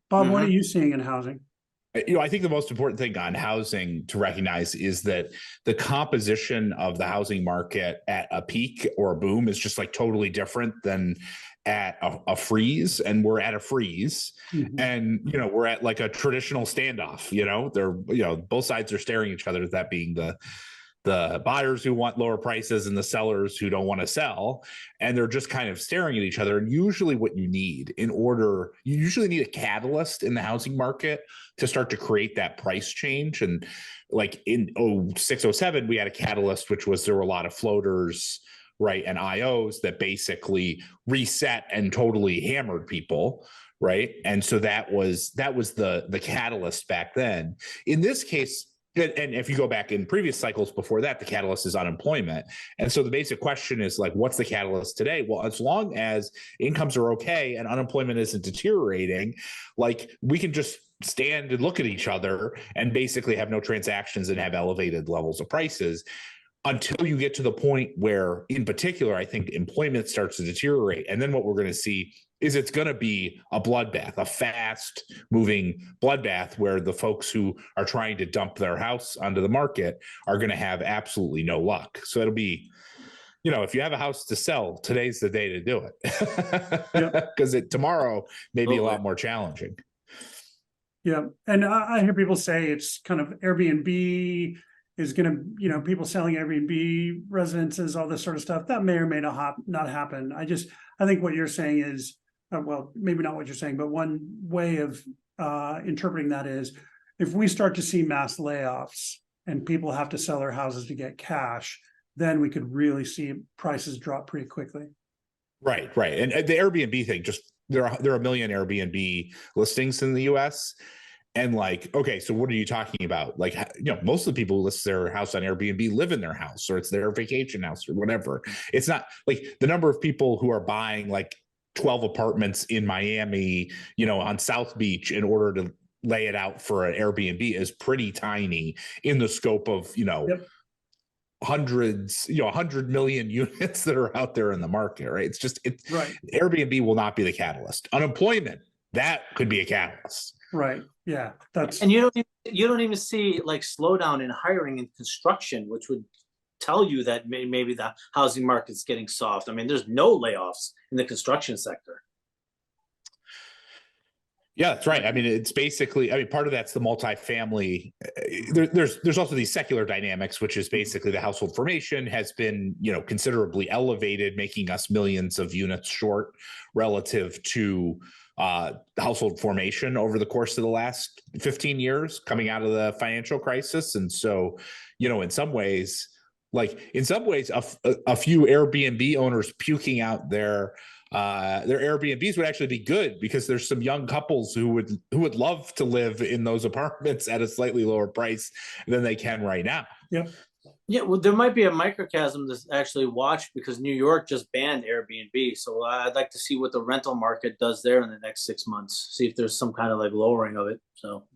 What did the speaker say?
Bob, what are Hmm. you seeing in housing? I think the most important thing on housing to recognize is that the composition of the housing market at a peak or a boom is just like totally different than at a freeze. And we're at a freeze. Mhm. And, we're at like a traditional standoff, they're, both sides are staring at each other, that being the buyers who want lower prices and the sellers who don't want to sell, and they're just kind of staring at each other. And usually what you usually need a catalyst in the housing market to start to create that price change. And like in 06, 07, we had a catalyst, which was there were a lot of floaters, right, and IOs that basically reset and totally hammered people, right? And so that was the catalyst back then. In this case, and if you go back in previous cycles before that, the catalyst is unemployment. And so the basic question is like, what's the catalyst today? Well, as long as incomes are okay and unemployment isn't deteriorating, like we can just stand and look at each other and basically have no transactions and have elevated levels of prices until you get to the point where, in particular, I think employment starts to deteriorate. And then what we're going to see is it's going to be a bloodbath, a fast moving bloodbath where the folks who are trying to dump their house onto the market are going to have absolutely no luck. So it'll be, if you have a house to sell, today's the day to do it. Yep. Because tomorrow may be a Totally. lot more challenging. Yeah. And I hear people say it's kind of Airbnb is going to, people selling Airbnb residences, all this sort of stuff. That may or may not happen. I think what you're saying is, well, maybe not what you're saying, but one way of interpreting that is if we start to see mass layoffs and people have to sell their houses to get cash, then we could really see prices drop pretty quickly. Right. And the Airbnb thing, just there are a million Airbnb listings in the US. And like, okay, so what are you talking about? Like, most of the people who list their house on Airbnb live in their house, or it's their vacation house or whatever. It's not like the number of people who are buying like 12 apartments in Miami, on South Beach in order to lay it out for an Airbnb is pretty tiny in the scope of, Yep. hundreds, 100 million units that are out there in the market, right? Right. Airbnb will not be the catalyst. Unemployment, that could be a catalyst. Right. Yeah. And you don't even see like slowdown in hiring and construction, which would tell you that maybe the housing market's getting soft. I mean, there's no layoffs in the construction sector. Yeah, that's right. I mean, it's basically, part of that's the multifamily. There's also these secular dynamics, which is basically the household formation has been, considerably elevated, making us millions of units short relative to household formation over the course of the last 15 years coming out of the financial crisis. And so, in some ways, a few Airbnb owners puking out their Airbnbs would actually be good because there's some young couples who would love to live in those apartments at a slightly lower price than they can right now. Yep. Yeah, well, there might be a microcosm to actually watch because New York just banned Airbnb. So I'd like to see what the rental market does there in the next 6 months. See if there's some kind of like lowering of it. So